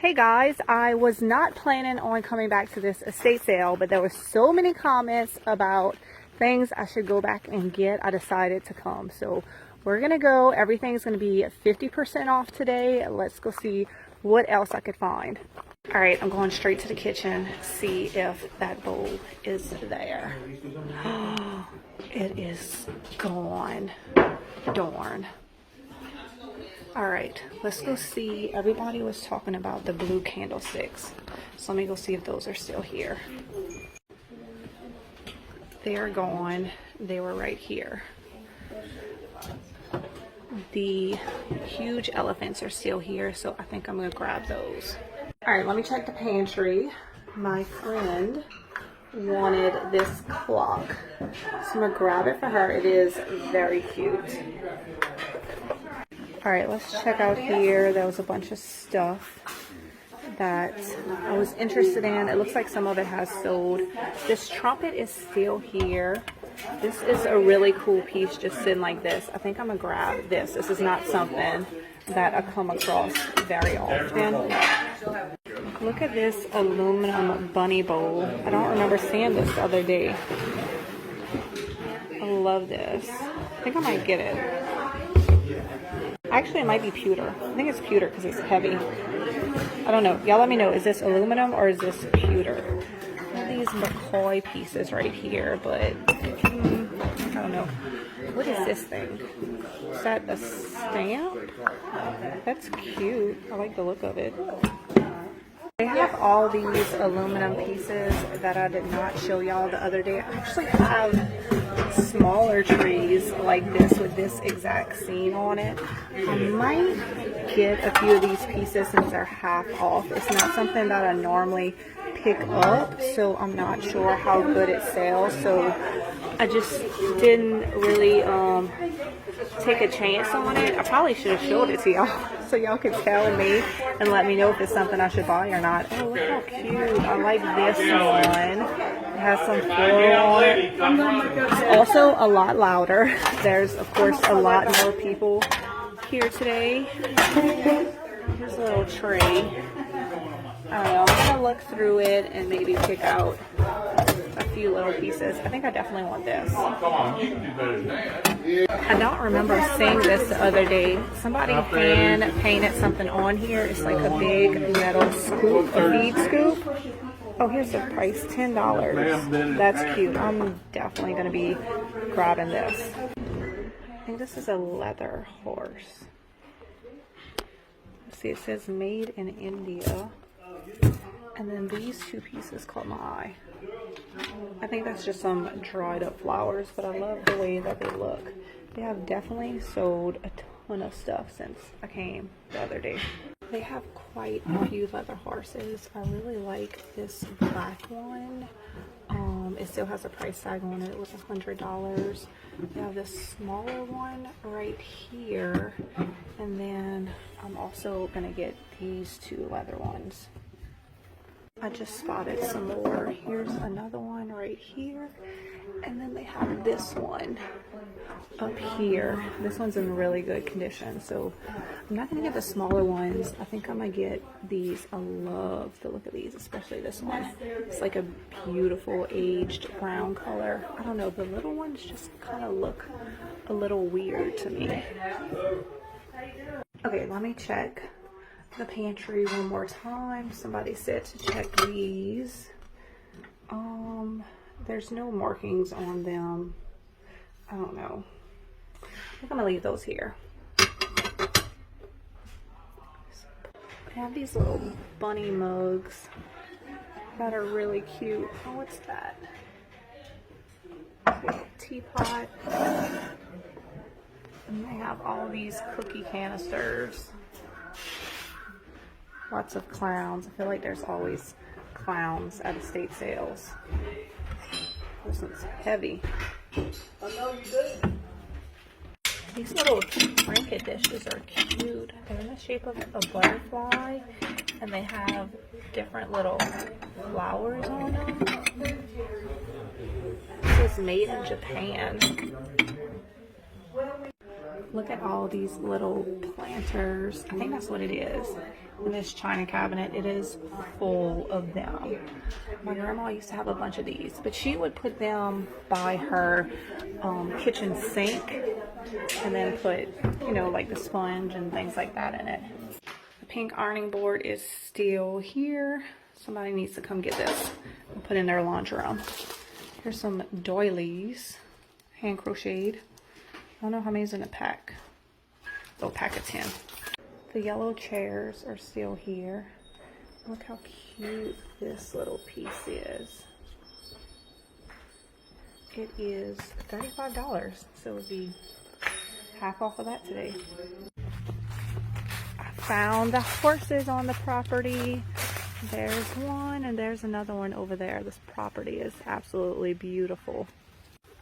Hey guys, I was not planning on coming back to this estate sale, but there were so many comments about things I should go back and get. I decided to come. So we're gonna go. Everything's gonna be 50% off today. Let's go see what else I could find. All right, I'm going straight to the kitchen, see if that bowl is there. It is gone. Darn. All right, let's go see. Everybody was talking about the blue candlesticks. So let me go see if those are still here. They are gone. They were right here. The huge elephants are still here, so I think I'm gonna grab those. All right, let me check the pantry. My friend wanted this clock, so I'm gonna grab it for her. It is very cute. All right, let's check out here. There was a bunch of stuff that I was interested in. It looks like some of it has sold. This trumpet is still here. This is a really cool piece just sitting like this. I think I'm gonna grab this. This is not something that I come across very often. Look at this aluminum bunny bowl. I don't remember seeing this the other day. I love this. I think I might get it. Actually, it might be pewter. I think it's pewter because it's heavy. I don't know. Y'all let me know. Is this aluminum or is this pewter? These McCoy pieces right here, but I don't know. What is this thing? Is that a stamp? That's cute. I like the look of it. They have all these aluminum pieces that I did not show y'all the other day. I actually have smaller trees like this with this exact scene on it. I might get a few of these pieces since they're half off. It's not something that I normally pick up, so I'm not sure how good it sells. So I just didn't really take a chance on it. I probably should have showed it to y'all so y'all could tell me and let me know if it's something I should buy or not. Oh, look how cute. I like this one. It has some floral on it. It's also a lot louder. There's, of course, a lot more people here today. Here's a little tray. I don't know. I'm going to look through it and maybe pick out a few little pieces. I think I definitely want this. I don't remember seeing this the other day. Somebody hand painted something on here. It's like a big metal scoop, a feed scoop. Oh, here's the price, $10. That's cute. I'm definitely going to be grabbing this. I think this is a leather horse. Let's see, it says made in India. And then these two pieces caught my eye. I think that's just some dried up flowers, but I love the way that they look. They have definitely sold a ton of stuff since I came the other day. They have quite a few leather horses. I really like this black one. It still has a price tag on it. It was $100. They have this smaller one right here. And then I'm also gonna get these two leather ones. I just spotted some more. Here's another one right here. And then they have this one up here. This one's in really good condition. So I'm not going to get the smaller ones. I think I'm going to get these. I love the look of these, especially this one. It's like a beautiful aged brown color. I don't know. The little ones just kind of look a little weird to me. Okay, let me check the pantry one more time. Somebody said to check these. There's no markings on them. I don't know. I think I'm gonna leave those here. They have these little bunny mugs that are really cute. Oh, what's that? Little teapot. And they have all these cookie canisters. Lots of clowns. I feel like there's always clowns at estate sales. This one's heavy. These little trinket dishes are cute. They're in the shape of a butterfly, and they have different little flowers on them. This is made in Japan. Look at all these little planters. I think that's what it is. In this china cabinet, it is full of them. My grandma used to have a bunch of these, but she would put them by her kitchen sink and then put, you know, like the sponge and things like that in it. The pink ironing board is still here. Somebody needs to come get this and put in their laundry room. Here's some doilies, hand crocheted. I don't know how many's in a pack. Oh, pack of 10. The yellow chairs are still here. Look how cute this little piece is. It is $35, so it would be half off of that today. I found the horses on the property. There's one and there's another one over there. This property is absolutely beautiful.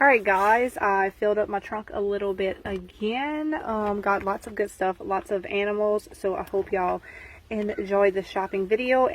Alright guys, I filled up my trunk a little bit again. Got lots of good stuff, lots of animals. So I hope y'all enjoyed the shopping video.